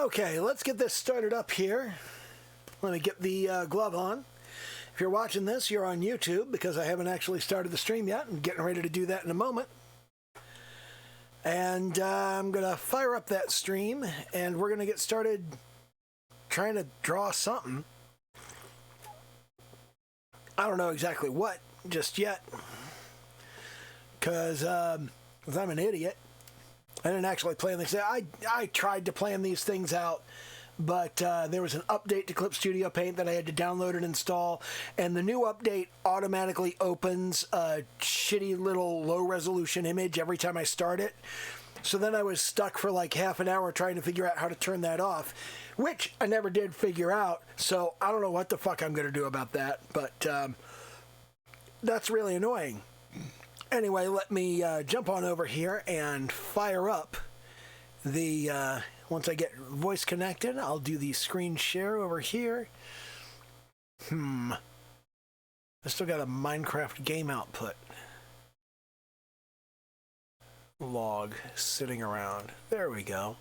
Okay, let's get this started up here. Let me get the glove on. If you're watching this, you're on YouTube because I haven't actually started the stream yet. I'm getting ready to do that in a moment. And I'm going to fire up that stream, and we're going to get started trying to draw something. I don't know exactly what just yet because I'm an idiot. I didn't actually plan this. I tried to plan these things out, but there was an update to Clip Studio Paint that I had to download and install, and the new update automatically opens a shitty little low-resolution image every time I start it. So then I was stuck for like half an hour trying to figure out how to turn that off, which I never did figure out, so I don't know what the fuck I'm going to do about that, but that's really annoying. Anyway, let me jump on over here and fire up the, once I get voice connected, I'll do the screen share over here. I still got a Minecraft game output log sitting around. There we go.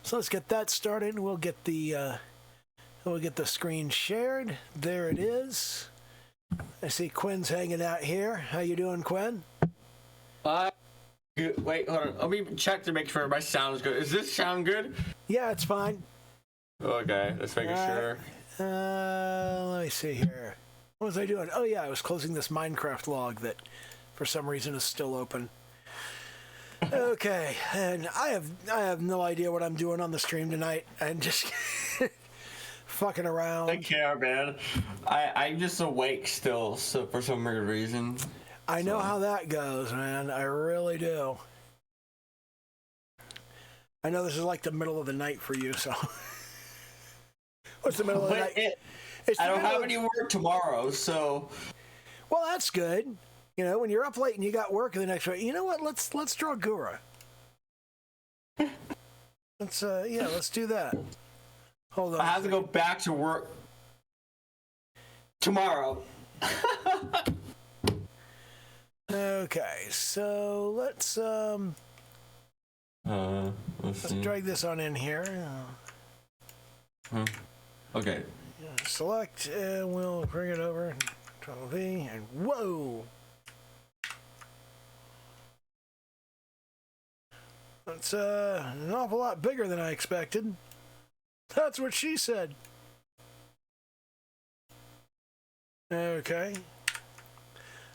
So let's get that started. We'll get the screen shared. There it is. I see Quinn's hanging out here. How you doing, Quinn? Wait, hold on. Let me check to make sure my sound is good. Is this sound good? Yeah, it's fine. Okay, let's make sure. Let me see here. What was I doing? Oh yeah, I was closing this Minecraft log that for some reason is still open. Okay, and I have no idea what I'm doing on the stream tonight. I'm just fucking around. I care, man. I'm just awake still, so for some weird reason. I know how that goes, man. I really do. I know this is like the middle of the night for you, so. What's the middle of the night? I don't have any work tomorrow, so. Well, that's good. You know, when you're up late and you got work the next day, you know what? Let's draw Gura. Let's do that. Hold on. I have to go back to work tomorrow. Okay, so let's drag this on in here. Okay. Select, and we'll bring it over. Control V, and whoa! That's an awful lot bigger than I expected. That's what she said. Okay.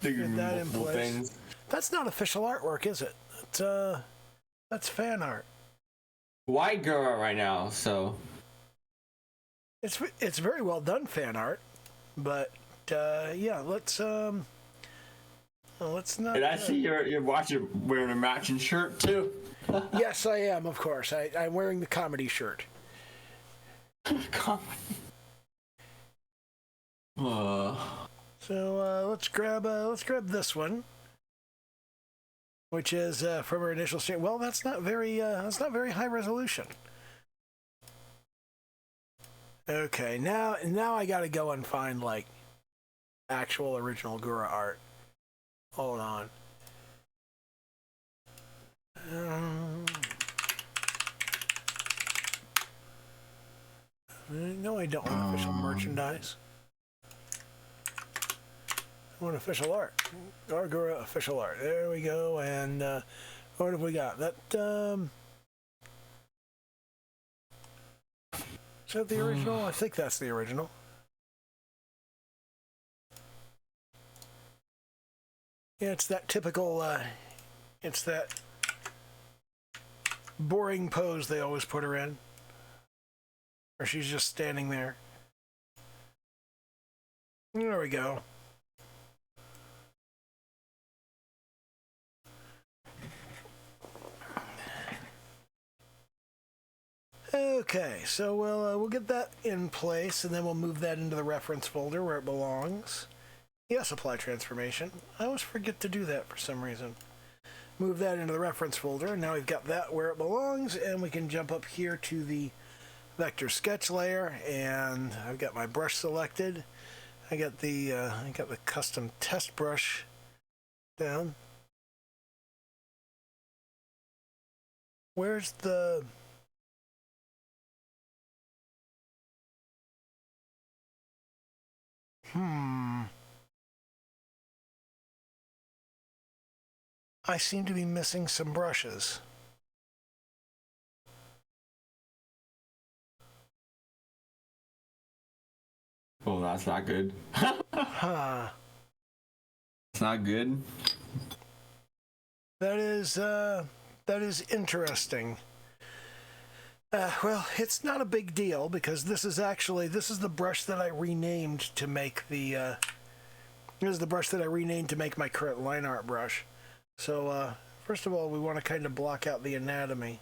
Get that in place. Things. That's not official artwork, is it? That's fan art. Why Gura right now? So it's very well done fan art, but yeah, let's not. And I see you're wearing a matching shirt too. Yes, I am. Of course, I'm wearing the comedy shirt. Comedy. So let's grab this one, which is from our initial stream. Well, that's not very high resolution. Okay, now I got to go and find like actual original Gura art. Hold on. No, I don't want official merchandise. I want official art. Gura official art. There we go. And what have we got? That is that the original? I think that's the original. Yeah, it's that typical. It's that boring pose they always put her in, or she's just standing there. There we go. Okay, so we'll get that in place, and then we'll move that into the reference folder where it belongs. Yes, apply transformation. I always forget to do that for some reason. Move that into the reference folder, and now we've got that where it belongs, and we can jump up here to the vector sketch layer, and I've got my brush selected. I got the custom test brush down. Where's the I seem to be missing some brushes. Oh, that's not good. Huh. It's not good. That is interesting. Well, it's not a big deal because this is the brush that I renamed to make the this is the brush that I renamed to make my current line art brush. So first of all, we want to kind of block out the anatomy,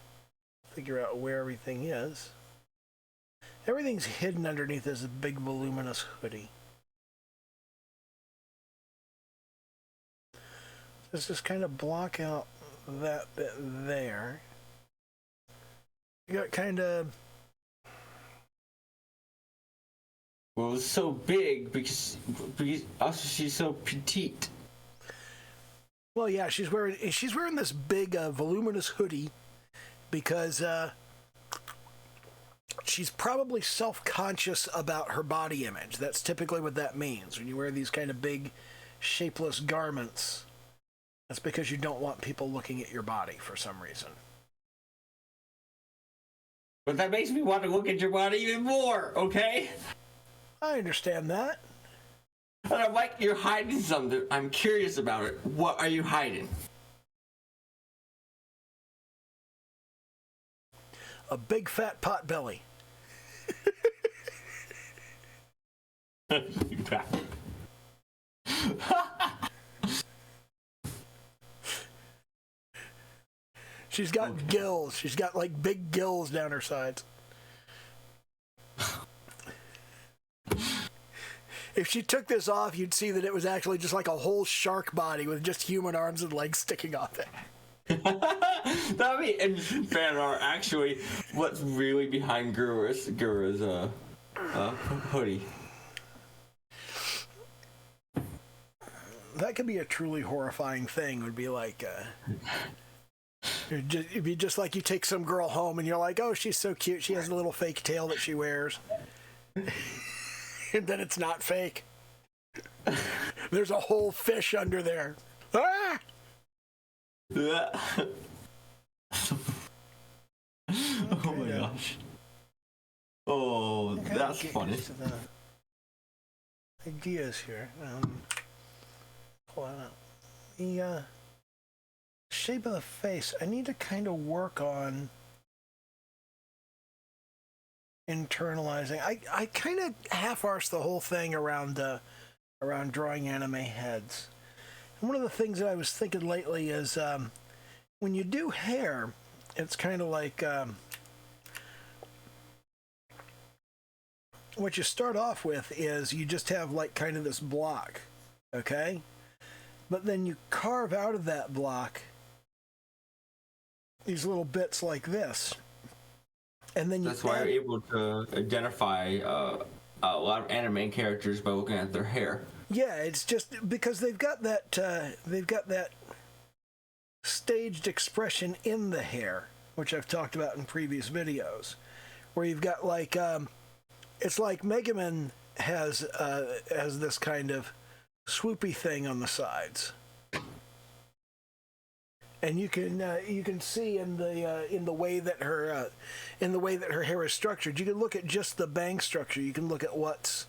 figure out where everything is. Everything's hidden underneath this big voluminous hoodie. Let's just kind of block out that bit there. You got kind of... Well, it's so big because also she's so petite. Well, yeah, she's wearing this big voluminous hoodie because she's probably self-conscious about her body image. That's typically what that means. When you wear these kind of big, shapeless garments, that's because you don't want people looking at your body for some reason. But that makes me want to look at your body even more, okay? I understand that. And I'm like, you're hiding something. I'm curious about it. What are you hiding? A big fat pot belly. She's got gills. She's got like big gills down her sides. If she took this off, you'd see that it was actually just like a whole shark body with just human arms and legs sticking off it. That would be interesting fan art. Actually, what's really behind Gura's hoodie? That could be a truly horrifying thing. Would be like, it'd be just like you take some girl home and you're like, oh, she's so cute. She has a little fake tail that she wears. And then it's not fake. There's a whole fish under there. Ah! Oh my gosh. Oh, that's funny. Ideas here. Hold on. The shape of the face. I need to kind of work on internalizing. I kind of half-arsed the whole thing around drawing anime heads. And one of the things that I was thinking lately is when you do hair, it's kind of like what you start off with is you just have like kind of this block, okay? But then you carve out of that block these little bits like this. And then that's why you're able to identify a lot of anime characters by looking at their hair. Yeah, it's just because they've got that staged expression in the hair, which I've talked about in previous videos, where you've got like it's like Megaman has this kind of swoopy thing on the sides. And you can see in the way that her hair is structured. You can look at just the bang structure. You can look at what's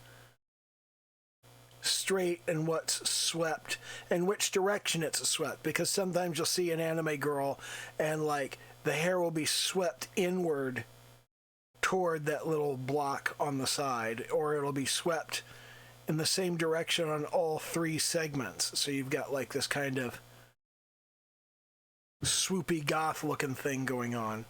straight and what's swept and which direction it's swept. Because sometimes you'll see an anime girl and like the hair will be swept inward toward that little block on the side, or it'll be swept in the same direction on all three segments. So you've got like this kind of swoopy goth looking thing going on.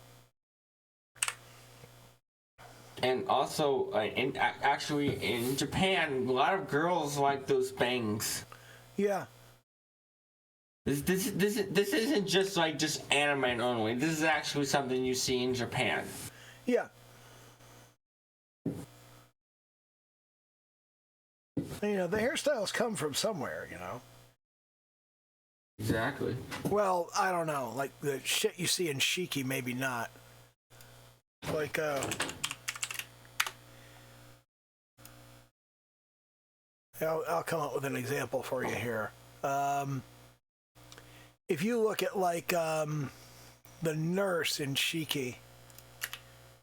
And also actually in Japan, a lot of girls like those bangs. Yeah. This isn't just anime only. This is actually something you see in Japan. Yeah. You know, the hairstyles come from somewhere, you know. Exactly. Well, I don't know. Like the shit you see in Shiki, maybe not. Like, I'll come up with an example for you here. If you look at like the nurse in Shiki.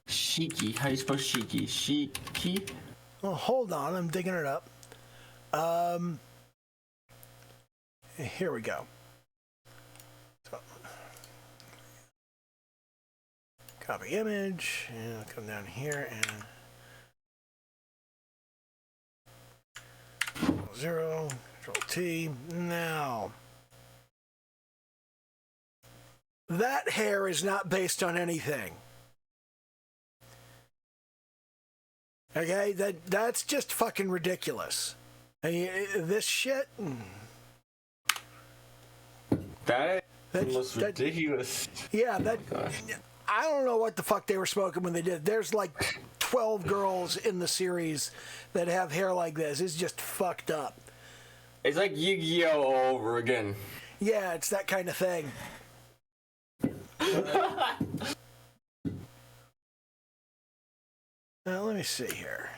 Shiki, how you spell Shiki? Shiki? Well, hold on, I'm digging it up. Here we go. So, copy image, and I'll come down here and 0, Control T. Now, that hair is not based on anything. Okay, that's just fucking ridiculous. I mean, this shit. That's the most ridiculous. Yeah, I don't know what the fuck they were smoking when they did. There's like 12 girls in the series that have hair like this. It's just fucked up. It's like Yu-Gi-Oh! All over again. Yeah, it's that kind of thing. Now, let me see here.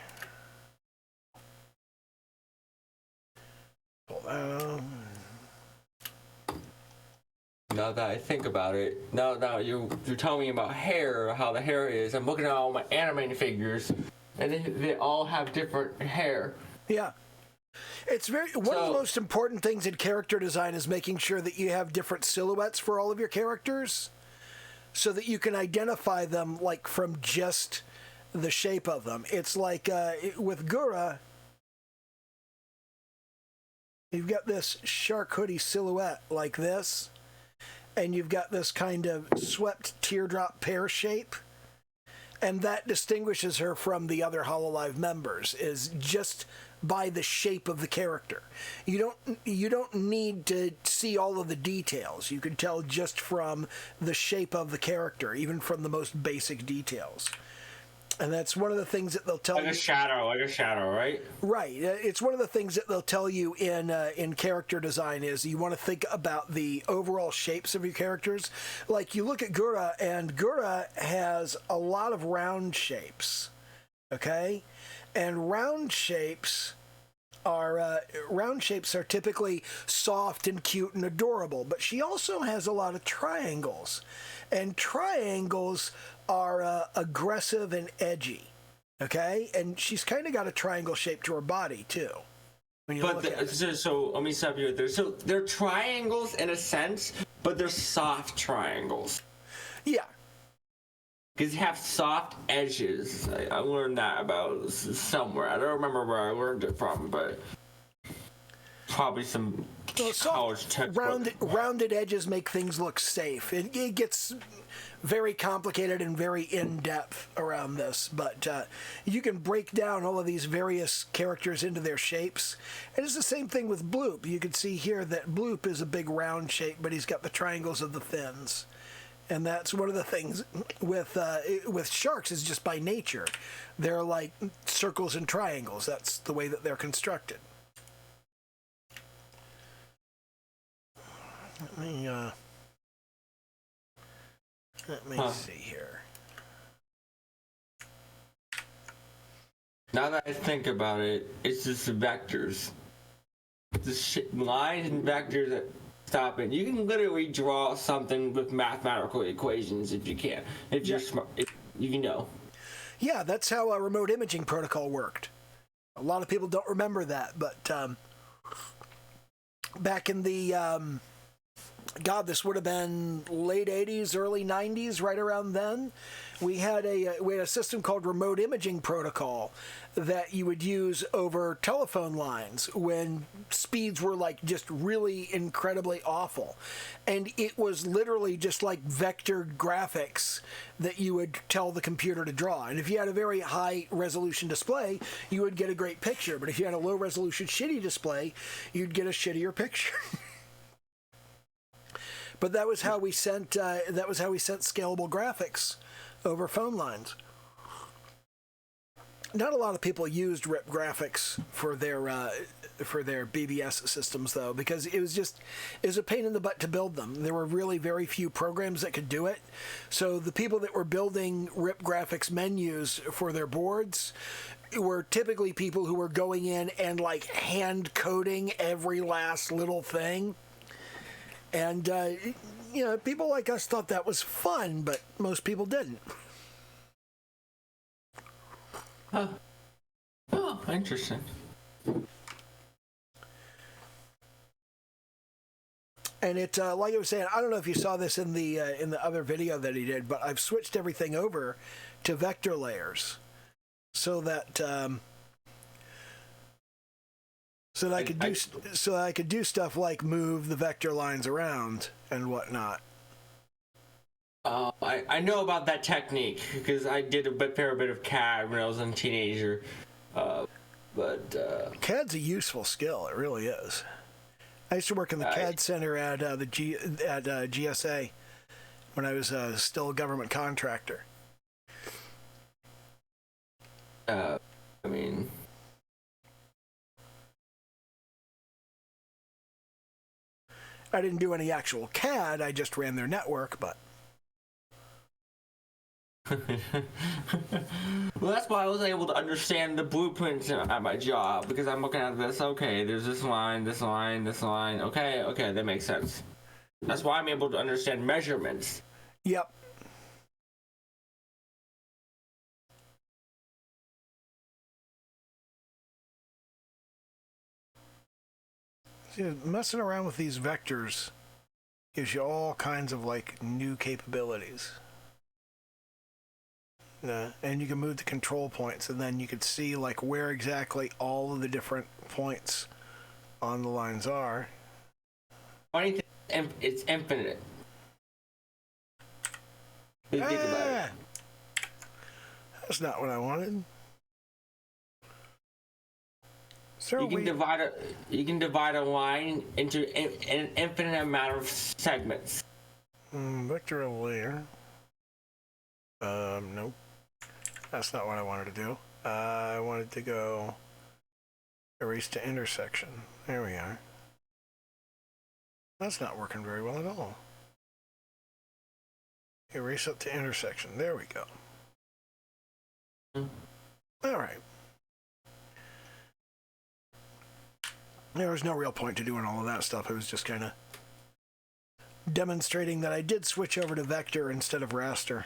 Pull that on. Now that I think about it, now you're telling me about hair, how the hair is. I'm looking at all my anime figures, and they all have different hair. Yeah. It's one of the most important things in character design is making sure that you have different silhouettes for all of your characters so that you can identify them like from just the shape of them. It's like with Gura, you've got this shark hoodie silhouette like this, and you've got this kind of swept teardrop pear shape, and that distinguishes her from the other Hololive members, is just by the shape of the character. You don't need to see all of the details. You can tell just from the shape of the character, even from the most basic details. And that's one of the things that they'll tell you. Like a shadow, right? Right. It's one of the things that they'll tell you in character design is you want to think about the overall shapes of your characters. Like you look at Gura, and Gura has a lot of round shapes. Okay? And round shapes are typically soft and cute and adorable, but she also has a lot of triangles. And triangles are aggressive and edgy, okay? And she's kind of got a triangle shape to her body, too. So let me stop you right there. So they're triangles in a sense, but they're soft triangles. Yeah. Because you have soft edges. I learned that about somewhere. I don't remember where I learned it from, but probably some college textbook. Rounded edges make things look safe. It gets very complicated and very in-depth around this, but you can break down all of these various characters into their shapes. And it's the same thing with Bloop. You can see here that Bloop is a big round shape, but he's got the triangles of the fins. And that's one of the things with sharks is just by nature. They're like circles and triangles. That's the way that they're constructed. Let me see here. Now that I think about it, it's just the vectors. The lines and vectors that stop it. You can literally draw something with mathematical equations if you can. If you're smart, you know. Yeah, that's how a remote imaging protocol worked. A lot of people don't remember that, but back in the this would have been late 80s, early 90s, right around then. We had a system called remote imaging protocol that you would use over telephone lines when speeds were like just really incredibly awful. And it was literally just like vector graphics that you would tell the computer to draw. And if you had a very high resolution display, you would get a great picture. But if you had a low resolution shitty display, you'd get a shittier picture. But that was how we sent scalable graphics over phone lines. Not a lot of people used RIP graphics for their BBS systems, though, because it was a pain in the butt to build them. There were really very few programs that could do it. So the people that were building RIP graphics menus for their boards were typically people who were going in and like hand coding every last little thing. And people like us thought that was fun, but most people didn't. Oh, interesting. And it, like I was saying, I don't know if you saw this in the other video that he did, but I've switched everything over to vector layers, so that I could do stuff like move the vector lines around and whatnot. I know about that technique because I did a fair bit of CAD when I was a teenager. CAD's a useful skill. It really is. I used to work in the CAD center at GSA when I was still a government contractor. I didn't do any actual CAD. I just ran their network, but. Well, that's why I was able to understand the blueprints at my job, because I'm looking at this. Okay, there's this line, this line, this line. Okay, that makes sense. That's why I'm able to understand measurements. Yep. See, messing around with these vectors gives you all kinds of like new capabilities. And you can move the control points, and then you could see like where exactly all of the different points on the lines are. Funny thing, it's infinite. Think about it. That's not what I wanted. You can divide a line into an infinite amount of segments. Vector layer. Nope. That's not what I wanted to do. I wanted to go erase to intersection. There we are. That's not working very well at all. Erase up to intersection. There we go. All right. There was no real point to doing all of that stuff. It was just kind of demonstrating that I did switch over to vector instead of raster,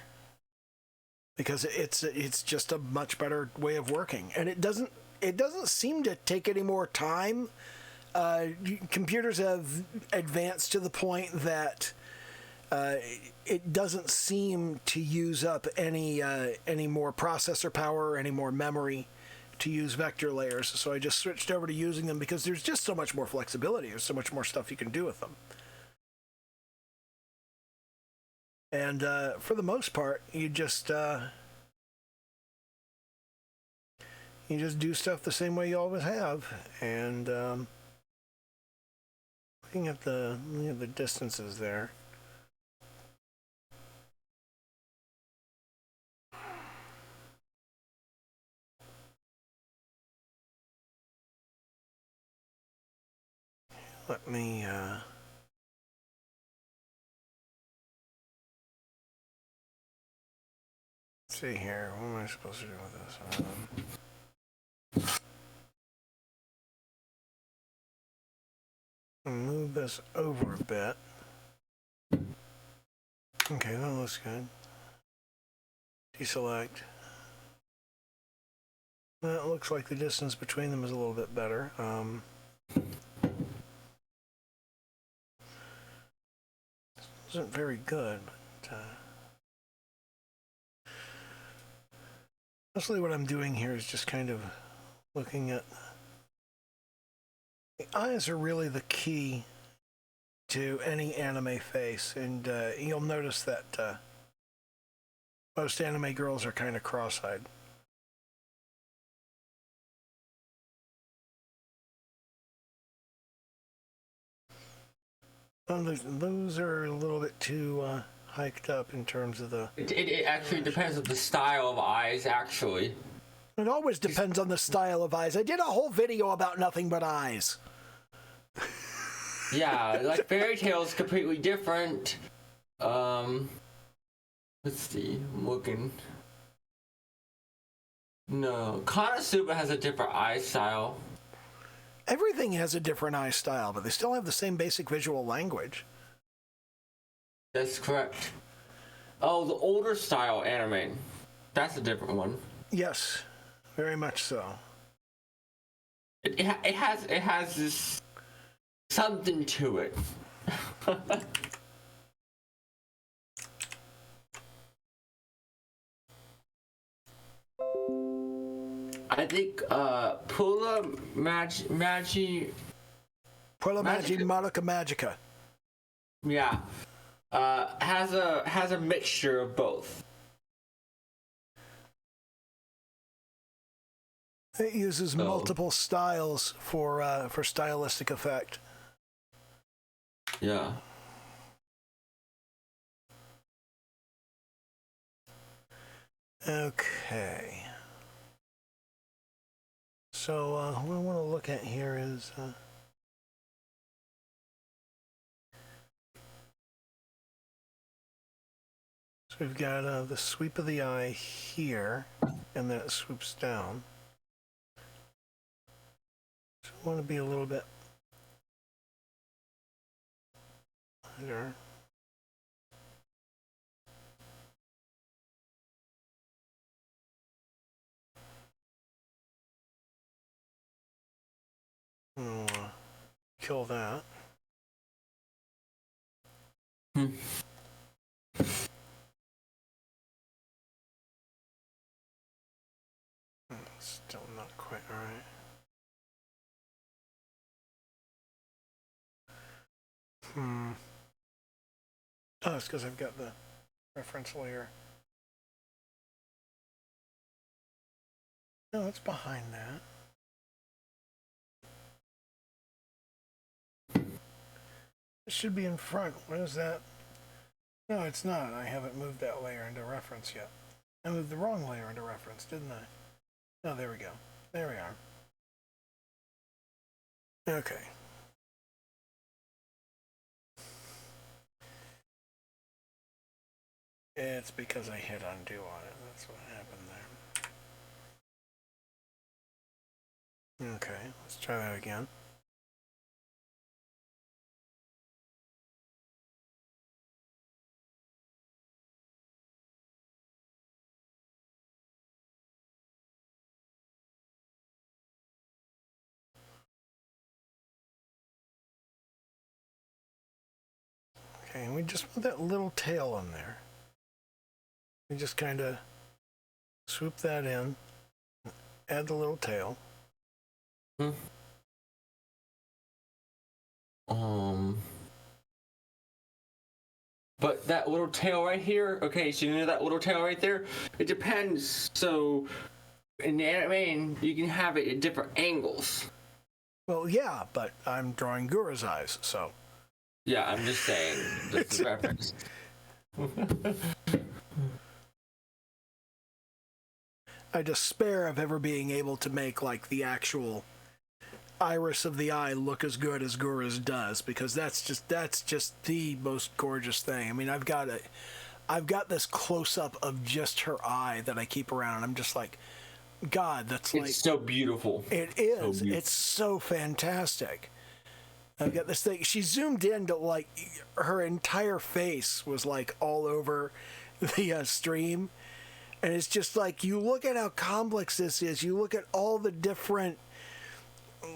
because it's just a much better way of working, and it doesn't seem to take any more time. Computers have advanced to the point that it doesn't seem to use up any more processor power or any more memory to use vector layers. So I just switched over to using them because there's just so much more flexibility. There's so much more stuff you can do with them. And for the most part, you just do stuff the same way you always have. And looking at the distances there. Let me see here. What am I supposed to do with this? Move this over a bit. Okay, that looks good. Deselect. That looks like the distance between them is a little bit better. Isn't very good, but mostly what I'm doing here is just kind of looking at the eyes are really the key to any anime face, and you'll notice that most anime girls are kind of cross-eyed. Those are a little bit too hiked up in terms of the... It actually depends on the style of eyes, actually. It always depends on the style of eyes. I did a whole video about nothing but eyes. Yeah, like Fairy Tail's completely different. Let's see, I'm looking. No, Konosuba has a different eye style. Everything has a different eye style, but they still have the same basic visual language. That's correct. Oh, the older style anime. That's a different one. Yes, very much so. It has this something to it. I think Pula Magi Madoka Magica. Yeah. Has a mixture of both. It uses multiple styles for stylistic effect. Yeah. Okay. So what I want to look at here is so we've got the sweep of the eye here, and then it swoops down. So I want to be a little bit lighter. I'll kill that. Still not quite right. Oh, it's because I've got the reference layer. No, it's behind that. It should be in front. What is that? No, it's not. I haven't moved that layer into reference yet. I moved the wrong layer into reference, didn't I? Oh, there we go. There we are. Okay. It's because I hit undo on it. That's what happened there. Okay, let's try that again. Okay, and we just put that little tail in there. We just kind of swoop that in, add the little tail. But that little tail right here, okay, so you know that little tail right there? It depends. So in the anime, you can have it at different angles. Well, yeah, but I'm drawing Gura's eyes, so. Yeah, I'm just saying. That's the reference. I despair of ever being able to make like the actual iris of the eye look as good as Gura's does, because that's just the most gorgeous thing. I mean, I've got this close up of just her eye that I keep around, and I'm just like, God, that's like, it's so beautiful. It is. So it's so fantastic. I've got this thing. She zoomed in to like her entire face was like all over the stream. And it's just like, you look at how complex this is. You look at all the different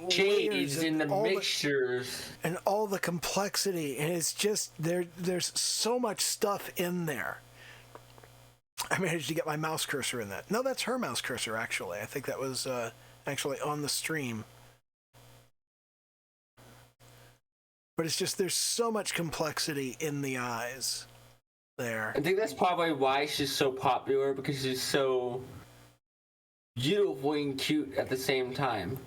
shades and the mixtures. And all the complexity. And it's just, there's so much stuff in there. I managed to get my mouse cursor in that. No, that's her mouse cursor, actually. I think that was actually on the stream. But it's just, there's so much complexity in the eyes there. I think that's probably why she's so popular, because she's so beautiful and cute at the same time.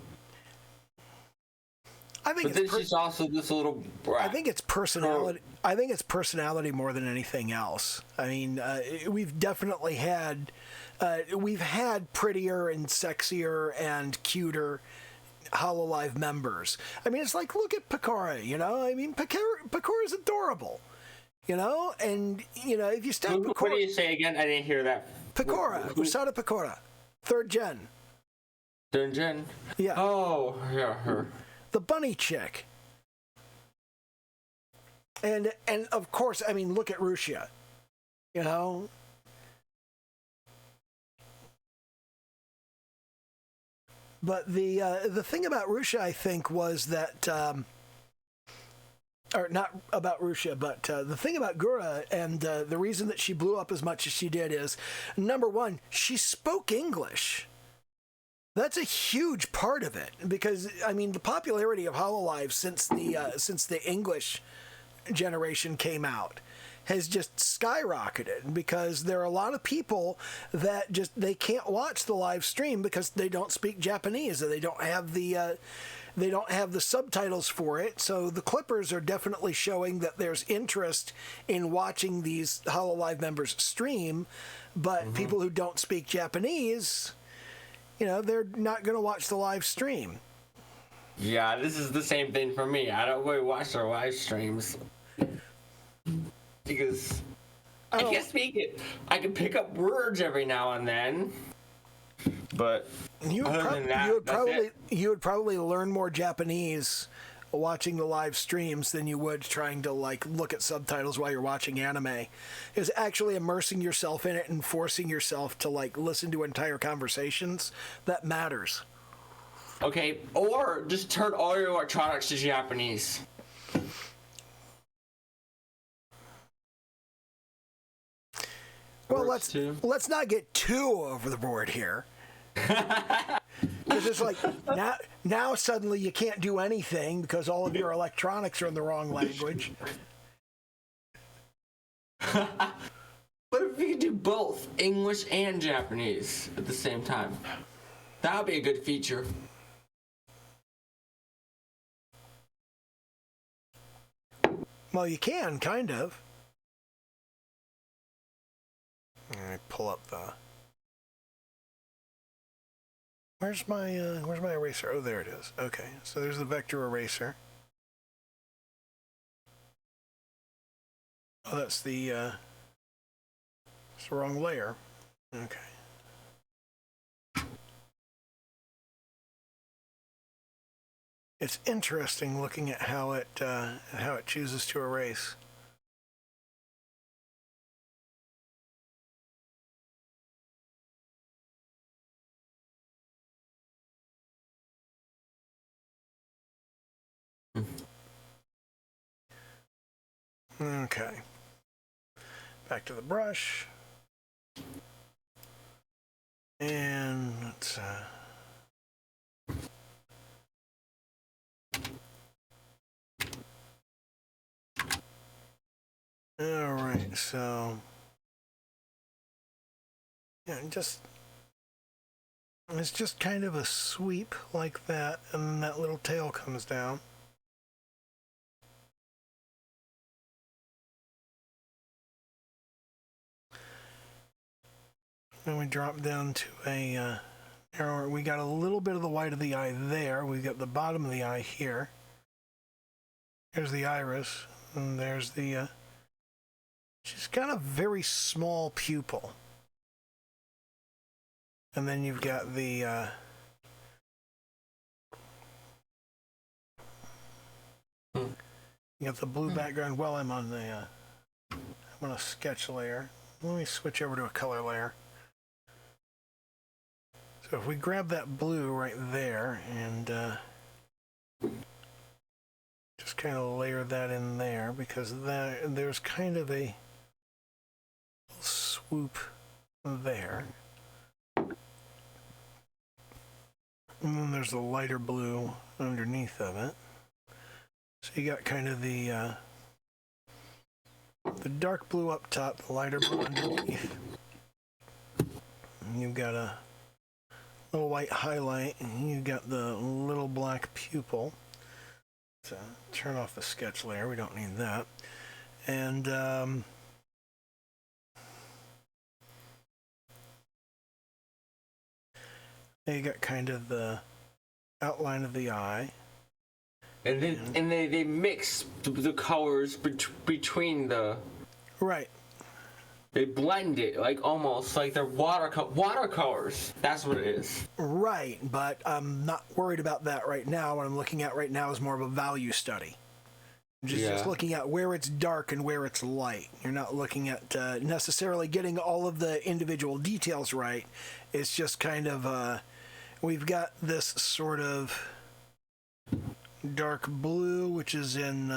But then she's also this little brat. I think it's personality. I think it's personality more than anything else. I mean, we've definitely had we've had prettier and sexier and cuter Hololive members. I mean, it's like, look at Picora, you know? I mean, Picora's adorable, you know? And, you know, if you step Picora... What do you say again? I didn't hear that. Picora, Usada Picora, 3rd gen. 3rd gen? Yeah. Oh, yeah, her. The bunny chick. And of course, I mean, look at Rushia, you know? But the thing about Rushia, I think, was that, or not about Rushia, but the thing about Gura, and the reason that she blew up as much as she did is, number one, she spoke English. That's a huge part of it, because I mean, the popularity of Hololive since the English generation came out has just skyrocketed, because there are a lot of people that just they can't watch the live stream because they don't speak Japanese, or they don't have the subtitles for it. So the clippers are definitely showing that there's interest in watching these Hololive members stream, but people who don't speak Japanese, you know, they're not going to watch the live stream. Yeah, this is the same thing for me. I don't really watch their live streams because I can't speak it. I can pick up words every now and then, but you would probably learn more Japanese watching the live streams than you would trying to like look at subtitles while you're watching anime. Is actually immersing yourself in it and forcing yourself to like listen to entire conversations that matters. Okay, or just turn all your electronics to Japanese. Well, let's not get too over the board here. Because it's like now suddenly you can't do anything because all of your electronics are in the wrong language. But if you could do both English and Japanese at the same time, that would be a good feature. Well, you can, kind of. Let me pull up the... Where's my eraser? Oh, there it is. Okay, so there's the vector eraser. Oh, that's the wrong layer. Okay. It's interesting looking at how it chooses to erase. Okay. Back to the brush. And let's all right, so yeah, it's just kind of a sweep like that, and then that little tail comes down. Then we drop down to a narrower. We got a little bit of the white of the eye there. We got the bottom of the eye here. Here's the iris, and there's the she's got a very small pupil. And then you've got the you got the blue background. Well, I'm on a sketch layer. Let me switch over to a color layer. So if we grab that blue right there and just kind of layer that in there, because there's kind of a swoop there. And then there's the lighter blue underneath of it. So you got kind of the dark blue up top, the lighter blue underneath. And you've got a little white highlight, and you got the little black pupil. So turn off the sketch layer, we don't need that. And You got kind of the outline of the eye. And then they mix the colors between the... Right. They blend it, like almost like they're watercolors. That's what it is. Right, but I'm not worried about that right now. What I'm looking at right now is more of a value study. Just looking at where it's dark and where it's light. You're not looking at necessarily getting all of the individual details right. It's just kind of, we've got this sort of dark blue, which is in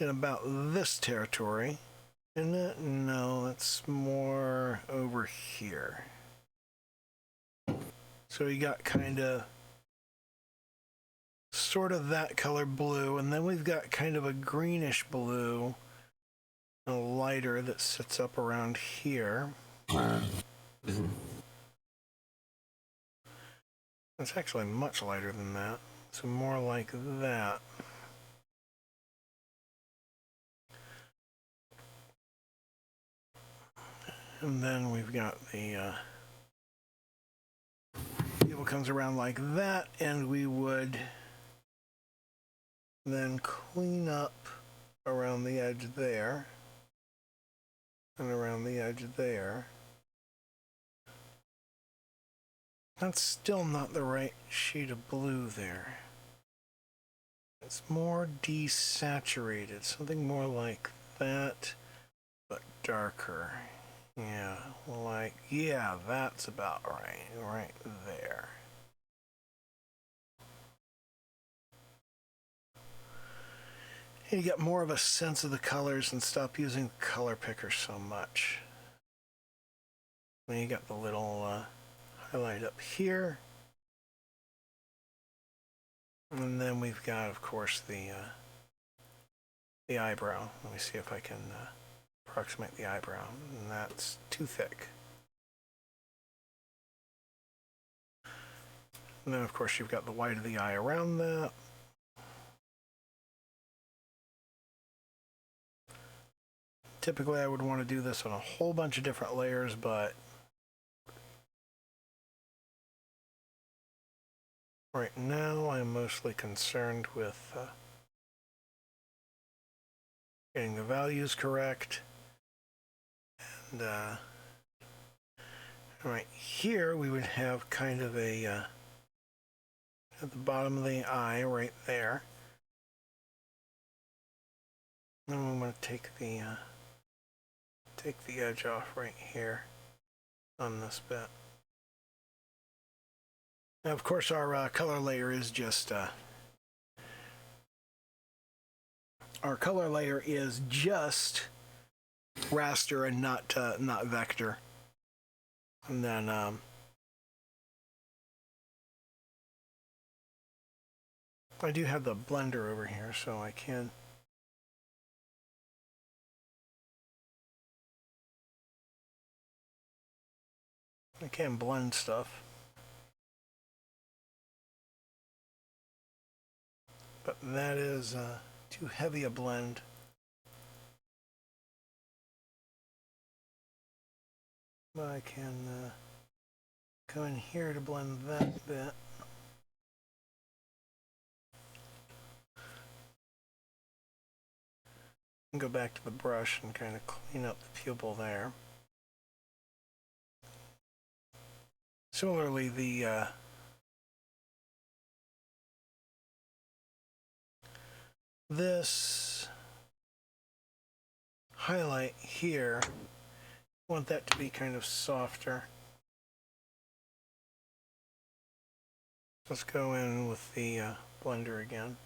about this territory. Isn't it? No, that's more over here. So you got kind of sort of that color blue, and then we've got kind of a greenish blue, a lighter that sits up around here. It's actually much lighter than that. So more like that. And then we've got the people comes around like that, and we would then clean up around the edge there and around the edge there. That's still not the right shade of blue there. It's more desaturated, something more like that, but darker. Yeah, that's about right there. You get more of a sense of the colors and stop using the color picker so much. Then you got the little highlight up here. And then we've got, of course, the eyebrow. Let me see if I can approximate the eyebrow. And that's too thick. And then, of course, you've got the white of the eye around that. Typically, I would want to do this on a whole bunch of different layers, but right now I'm mostly concerned with getting the values correct. And right here, we would have kind of a, at the bottom of the eye right there. Then I'm going to take the edge off right here on this bit. Now, of course, our color layer is just raster and not vector. And then I do have the blender over here, so I can blend stuff. But that is too heavy a blend. But I can go in here to blend that bit. And go back to the brush and kind of clean up the pupil there. Similarly, this highlight here, I want that to be kind of softer. Let's go in with the blender again.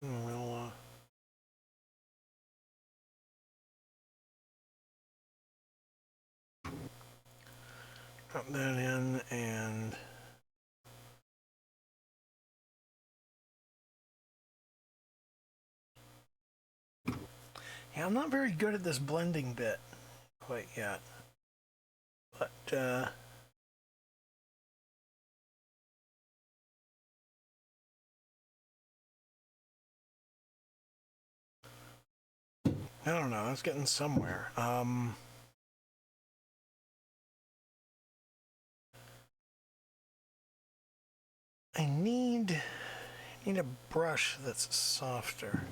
And we'll drop that in, and yeah, I'm not very good at this blending bit quite yet, but I don't know. I was getting somewhere. I need a brush that's softer.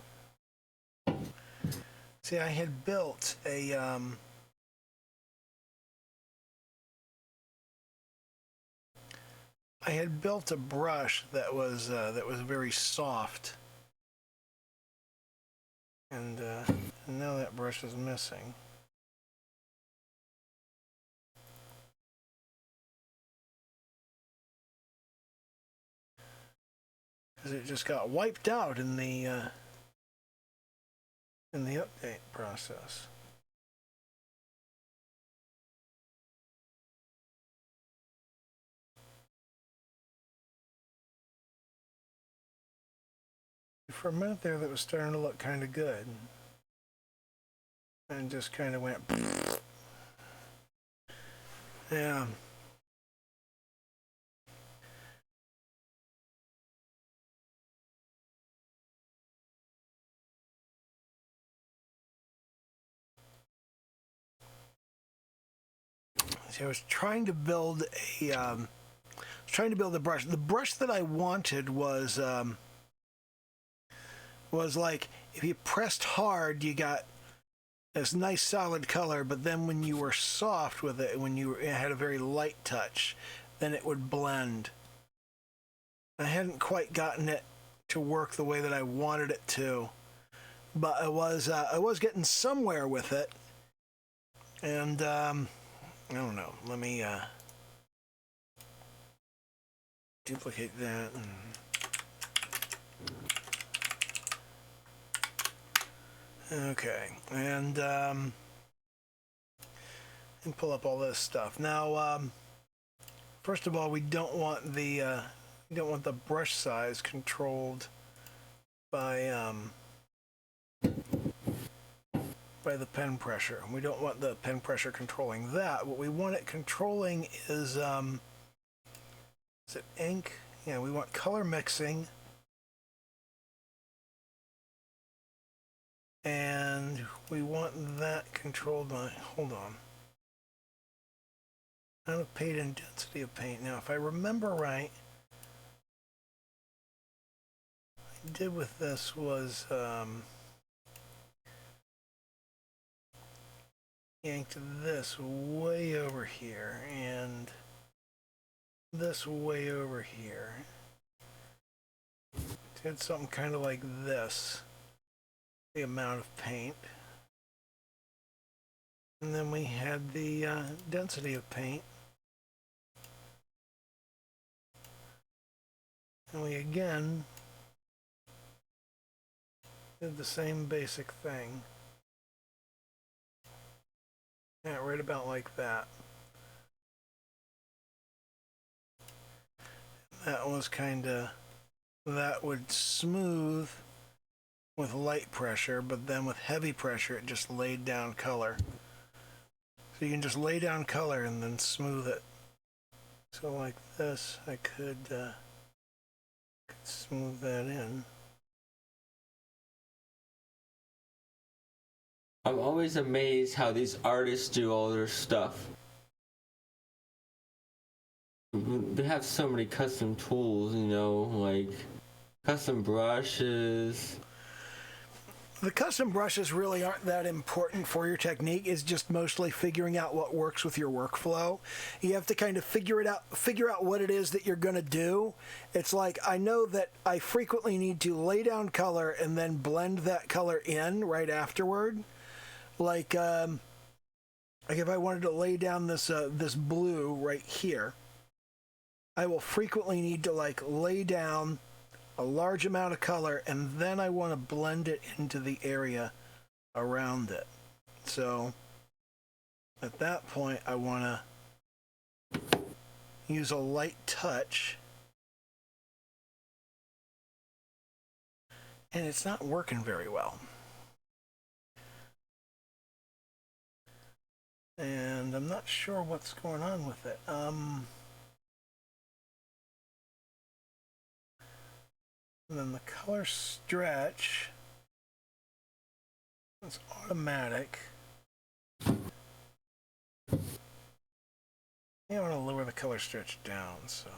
See, I had built a brush that was very soft, and now that brush is missing. Because it just got wiped out in the update process. For a minute there, that was starting to look kind of good, and just kind of went. Yeah. See, I was trying to build a brush. The brush that I wanted was like if you pressed hard, you got this nice solid color, but then when you were soft with it, when you had a very light touch, then it would blend. I hadn't quite gotten it to work the way that I wanted it to, but I was getting somewhere with it, and I don't know. Let me duplicate that. Okay, and pull up all this stuff. Now, first of all, we don't want the brush size controlled by the pen pressure. We don't want the pen pressure controlling that. What we want it controlling is it ink? Yeah, we want color mixing. And we want that controlled by, hold on. Amount of paint and density of paint. Now, if I remember right, what I did with this was yanked this way over here and this way over here. Did something kind of like this. The amount of paint. And then we had the density of paint. And we again did the same basic thing. Yeah, right about like that. That was kind of, that would smooth with light pressure, but then with heavy pressure it just laid down color. So you can just lay down color and then smooth it. So like this, I could smooth that in. I'm always amazed how these artists do all their stuff. They have so many custom tools, you know, like custom brushes. The custom brushes really aren't that important for your technique. It's just mostly figuring out what works with your workflow. You have to kind of figure out what it is that you're going to do. It's like, I know that I frequently need to lay down color and then blend that color in right afterward. Like if I wanted to lay down this blue right here, I will frequently need to like lay down a large amount of color, and then I want to blend it into the area around it. So at that point, I want to use a light touch, and it's not working very well. And I'm not sure what's going on with it. And then the color stretch It's automatic. I want to lower the color stretch down, so.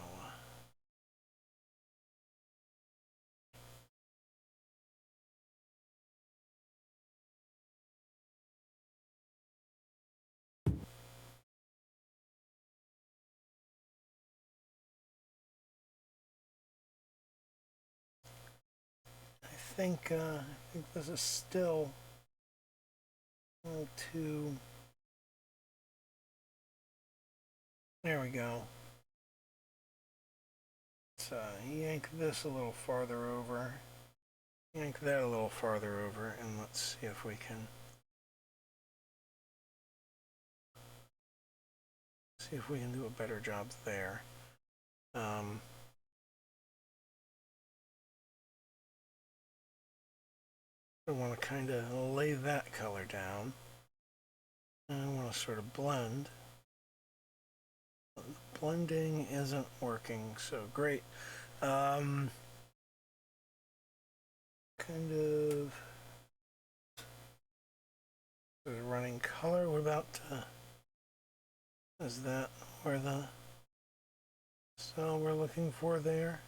I think this is still a little too. There we go. Let's yank this a little farther over. Yank that a little farther over, and let's see if we can do a better job there. I want to kind of lay that color down. And I want to sort of blend. Blending isn't working so great. Kind of running color. What about is that where the cell we're looking for there?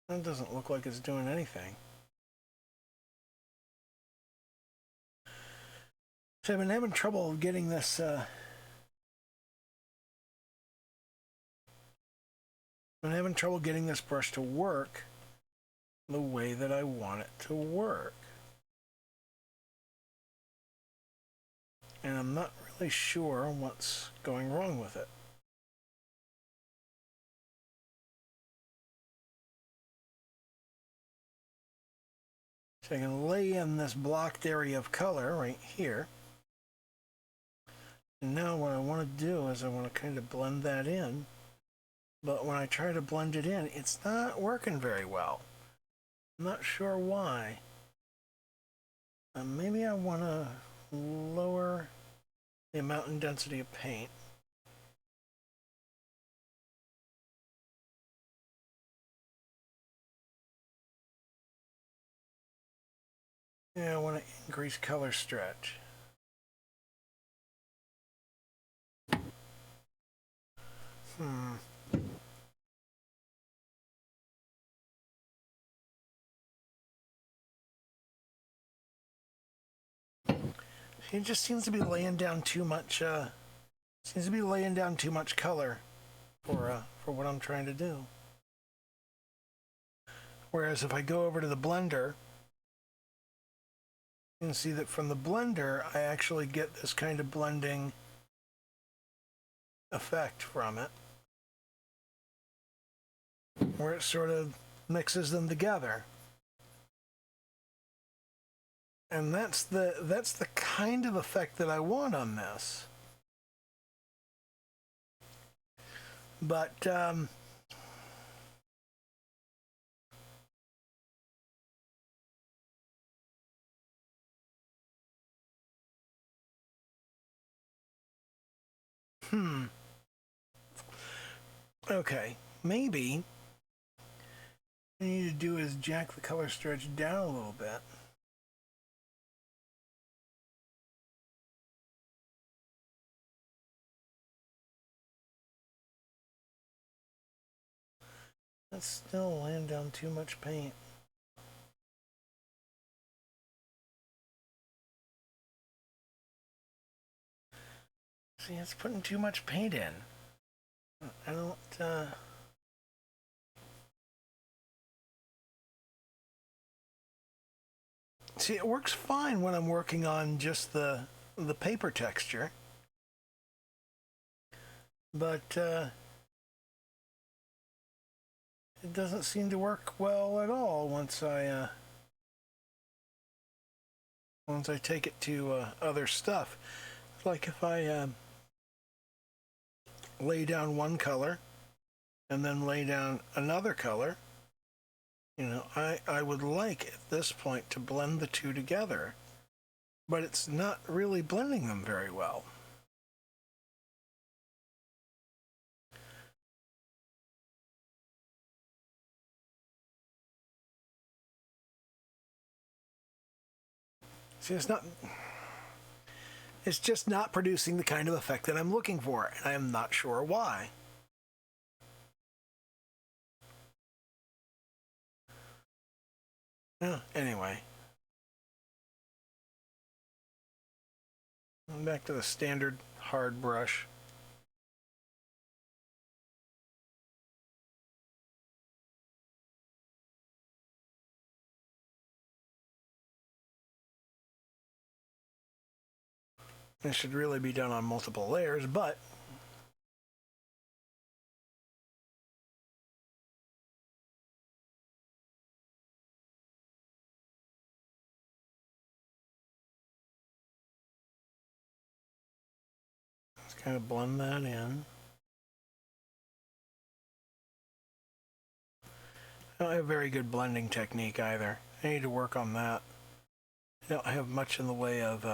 That doesn't look like it's doing anything. So I've been having trouble getting this brush to work the way that I want it to work. And I'm not really sure what's going wrong with it. So I can lay in this blocked area of color right here. And now what I want to do is I want to kind of blend that in. But when I try to blend it in, it's not working very well. I'm not sure why. Maybe I want to lower the amount and density of paint. Yeah, I want to increase color stretch. He just seems to be laying down too much. Color for what I'm trying to do. Whereas if I go over to the blender, you can see that from the blender, I actually get this kind of blending effect from it, where it sort of mixes them together. And that's the kind of effect that I want on this. But okay, maybe what I need to do is jack the color stretch down a little bit. That's still laying down too much paint. See, it's putting too much paint in. I don't, See, it works fine when I'm working on just the paper texture. But it doesn't seem to work well at all once I take it to other stuff. Like if I lay down one color and then lay down another color, you know, I would like at this point to blend the two together, but it's not really blending them very well. it's just not producing the kind of effect that I'm looking for, and I am not sure why. Anyway. Back to the standard hard brush. This should really be done on multiple layers, but let's kind of blend that in. I don't have a very good blending technique either. I need to work on that. I don't have much in the way of...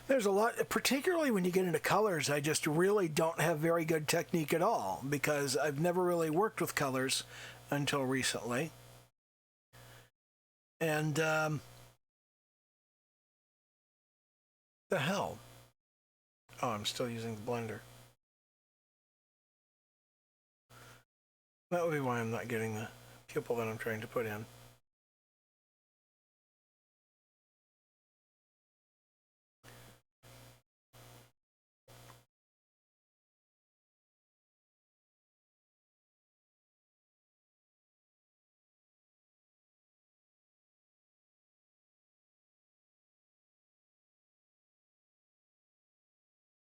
There's a lot, particularly when you get into colors, I just really don't have very good technique at all because I've never really worked with colors until recently. And the hell? Oh, I'm still using the blender. That would be why I'm not getting the pupil that I'm trying to put in.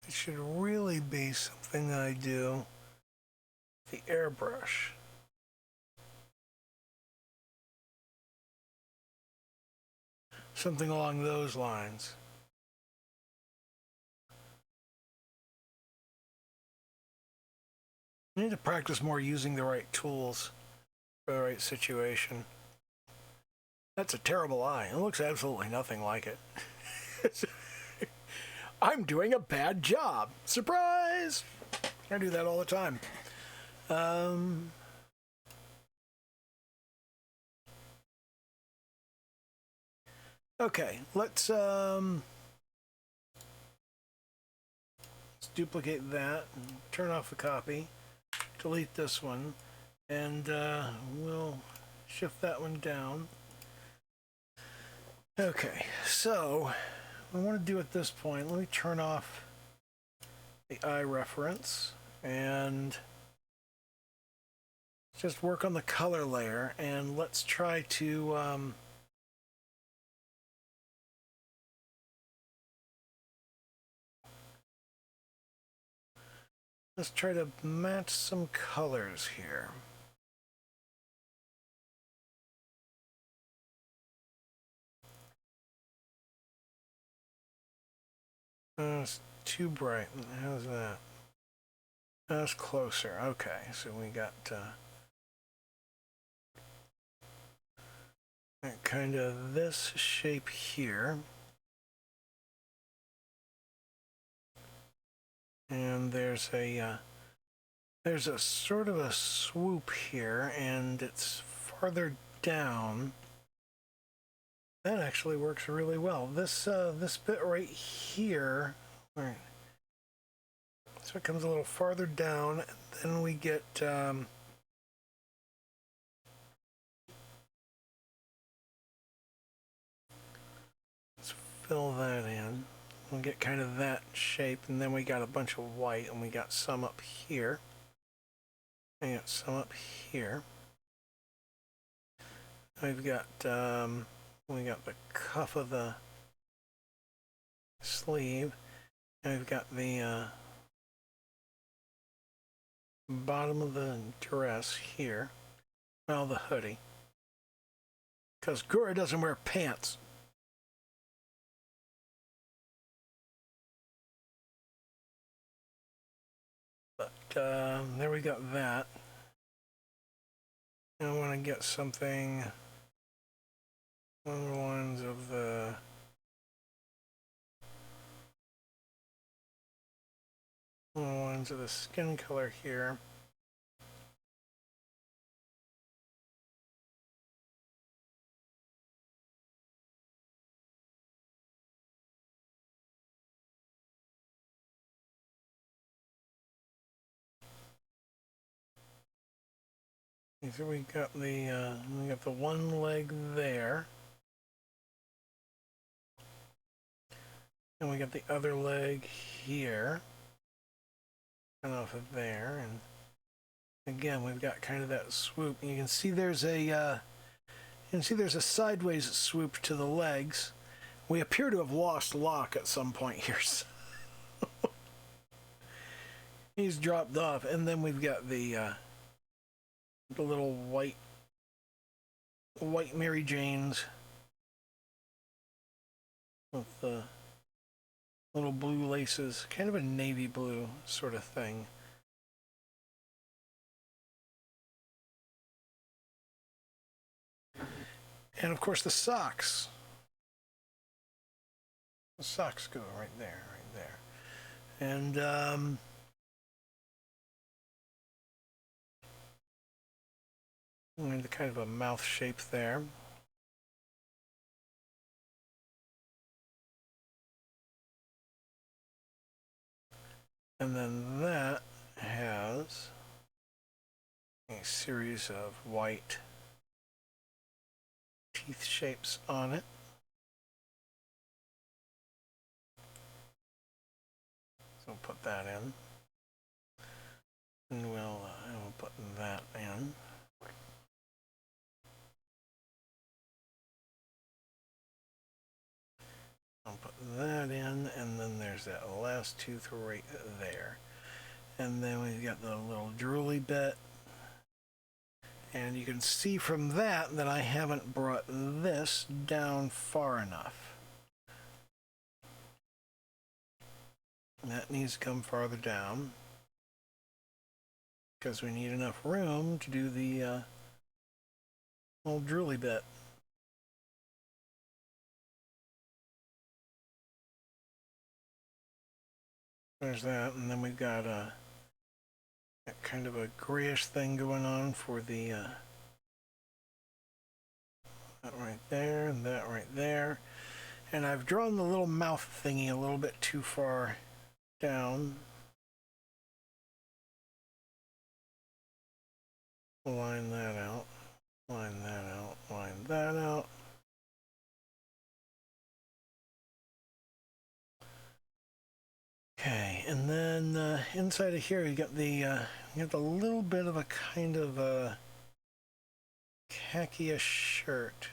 It should really be something that I do with the airbrush. Something along those lines. I need to practice more using the right tools for the right situation. That's a terrible eye. It looks absolutely nothing like it. I'm doing a bad job. Surprise! I do that all the time. Okay, let's duplicate that, turn off the copy, delete this one, and we'll shift that one down. Okay, so what I want to do at this point, let me turn off the eye reference and just work on the color layer, and let's try to match some colors here. It's too bright. How's that? That's closer. Okay, so we got kind of this shape here. And there's a sort of a swoop here, and it's farther down. That actually works really well. This bit right here, right, so it comes a little farther down, and then we get let's fill that in. We'll get kind of that shape, and then we got a bunch of white, and we got some up here. And got some up here. We've got we got the cuff of the sleeve, and we've got the bottom of the dress here. Well, the hoodie, because Gura doesn't wear pants. But there we got that. I want to get something on the lines of the skin color here. So we got the one leg there, and we got the other leg here, and off of there, and again we've got kind of that swoop. And you can see there's a sideways swoop to the legs. We appear to have lost Locke at some point here. So he's dropped off, and then we've got the little white Mary Janes with the little blue laces, kind of a navy blue sort of thing. And of course the socks. The socks go right there. And and kind of a mouth shape there. And then that has a series of white teeth shapes on it. So we'll put that in. And we'll put that in. I'll put that in, and then there's that last tooth right there. And then we've got the little drooly bit. And you can see from that that I haven't brought this down far enough. That needs to come farther down, because we need enough room to do the little drooly bit. There's that, and then we've got kind of a grayish thing going on for the that right there and that right there. And I've drawn the little mouth thingy a little bit too far down. Line that out, line that out, line that out. Okay, and then inside of here you got the little bit of a kind of a khaki-ish shirt.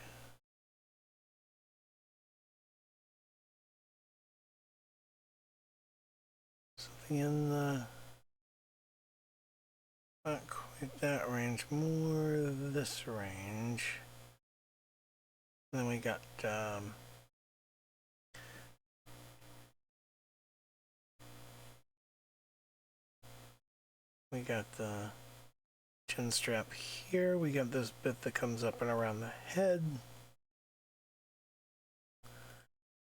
Something in the not quite that range, more this range. And then we got the chin strap here. We got this bit that comes up and around the head.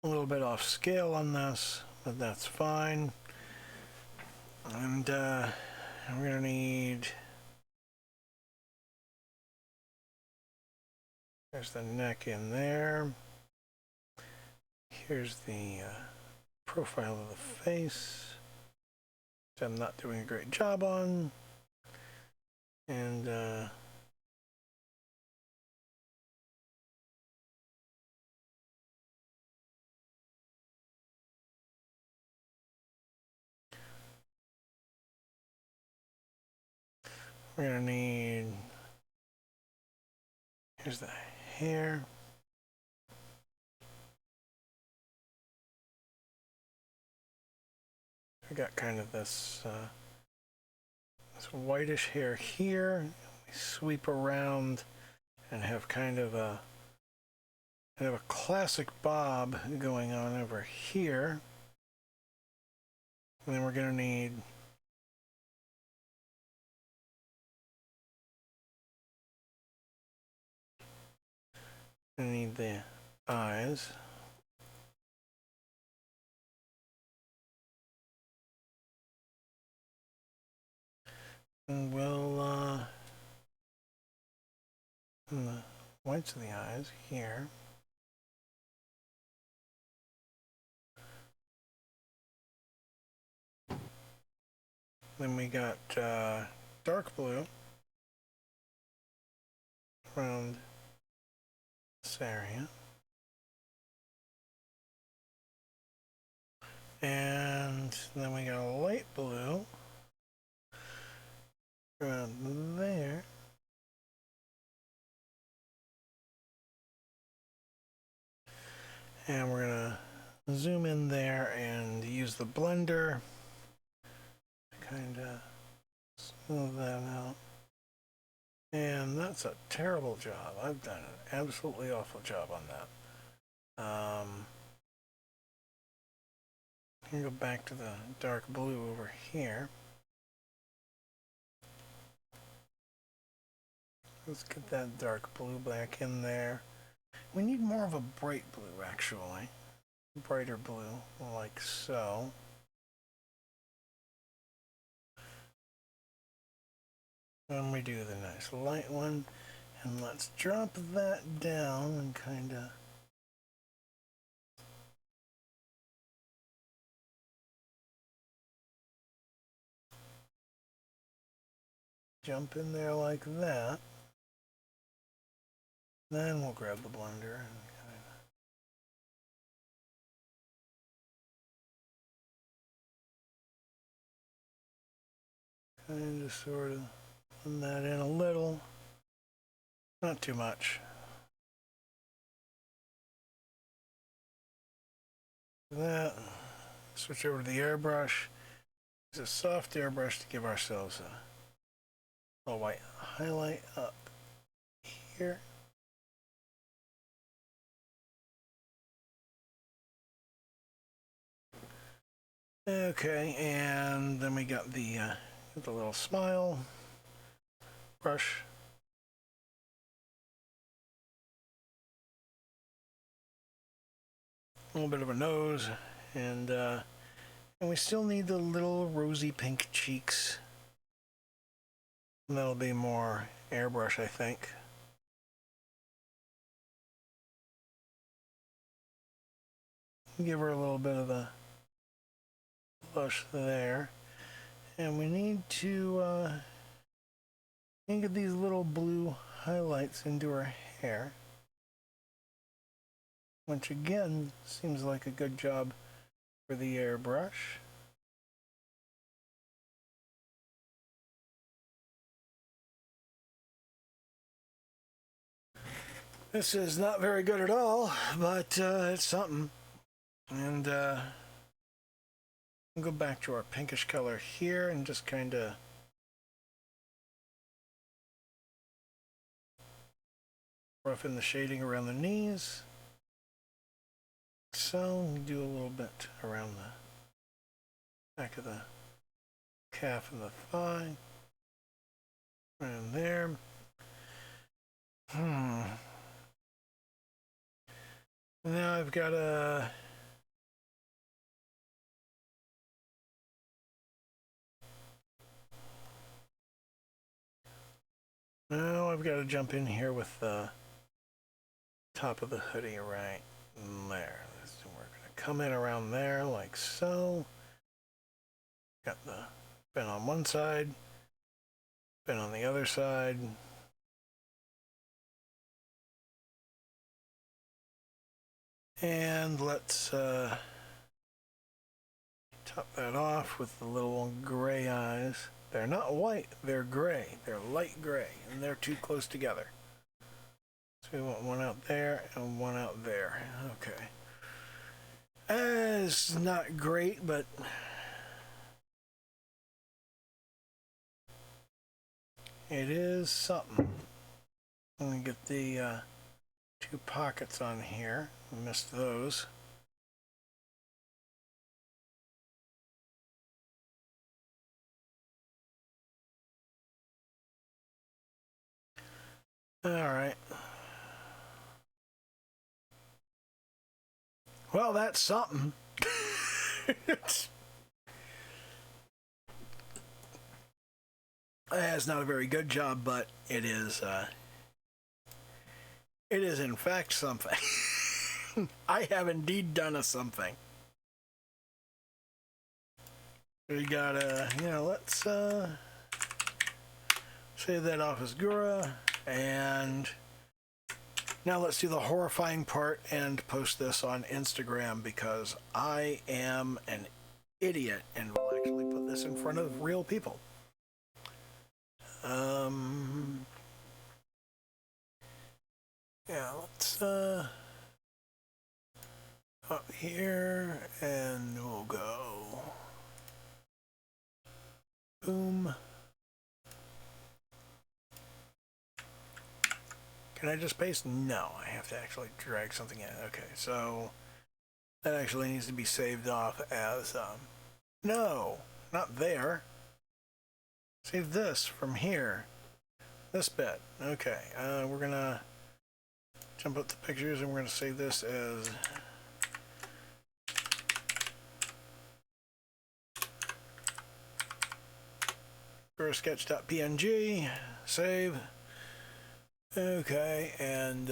A little bit off scale on this, but that's fine. And we're gonna need, there's the neck in there. Here's the profile of the face, which I'm not doing a great job on. And we're gonna need, here's the hair. We got kind of this whitish hair here. We sweep around and have kind of a classic bob going on over here. And then we're gonna need the eyes. And we'll and the whites of the eyes here. Then we got dark blue. around this area. And then we got a light blue around there. And we're gonna zoom in there and use the blender to kind of smooth that out. And that's a terrible job. I've done an absolutely awful job on that. I'm gonna go back to the dark blue over here. Let's get that dark blue back in there. We need more of a bright blue, actually. Brighter blue, like so. And we do the nice light one. And let's drop that down and kind of... jump in there like that. Then we'll grab the blender and kind of sort of blend that in a little, not too much. That, switch over to the airbrush. Use a soft airbrush to give ourselves a little white highlight up here. Okay, and then we got the little smile brush. A little bit of a nose, and we still need the little rosy pink cheeks. And that'll be more airbrush, I think. Give her a little bit of the blush there. And we need to get these little blue highlights into her hair. Which again, seems like a good job for the airbrush. This is not very good at all, but it's something. And we'll go back to our pinkish color here and just kind of roughen the shading around the knees. So we do a little bit around the back of the calf and the thigh. Around there. Now I've got a jump in here with the top of the hoodie right there. So we're going to come in around there like so. Got the fin on one side, fin on the other side. And let's top that off with the little gray eyes. They're not white, they're gray. They're light gray, and they're too close together. So we want one out there and one out there. Okay. It's not great, but it is something. I'm going to get the two pockets on here. I missed those. All right. Well, that's something. It's not a very good job, but it is in fact something. I have indeed done a something. We gotta, let's save that off as Gura, and Now let's do the horrifying part and post this on Instagram because I am an idiot and will actually put this in front of real people. Yeah, let's up here and we'll go boom. Can I just paste? No, I have to actually drag something in. Okay, so that actually needs to be saved off as no, not there. Save this from here. This bit. Okay, we're gonna jump up the pictures and we're gonna save this as sketch.png. Save. Okay, and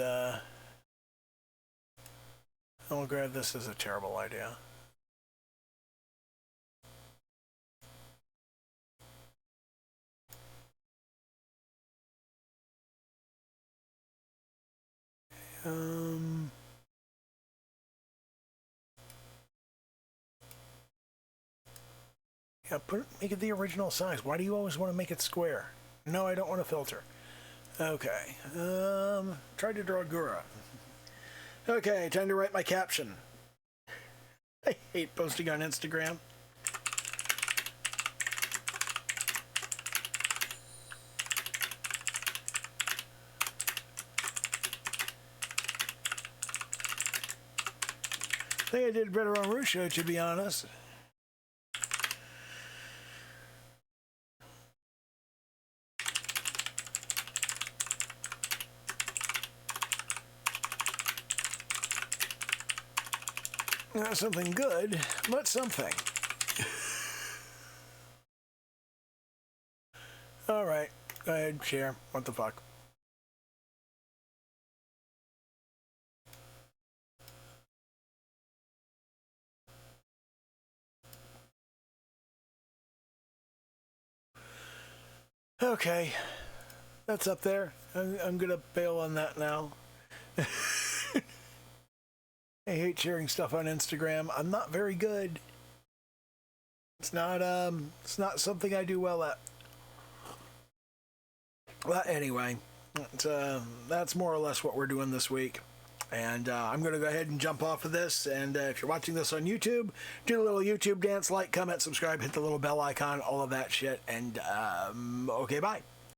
I'll grab this as a terrible idea. Yeah, make it the original size. Why do you always want to make it square? No, I don't want to filter. Okay, tried to draw Gura. Okay, time to write my caption. I hate posting on Instagram. I think I did better on Rushia, to be honest. Not something good, but something. All right, go ahead, share. What the fuck? Okay, that's up there. I'm gonna bail on that now. I hate sharing stuff on Instagram. I'm not very good. It's not something I do well at. But anyway, that's more or less what we're doing this week. And I'm going to go ahead and jump off of this. And if you're watching this on YouTube, do the little YouTube dance, like, comment, subscribe, hit the little bell icon, all of that shit. And okay, bye.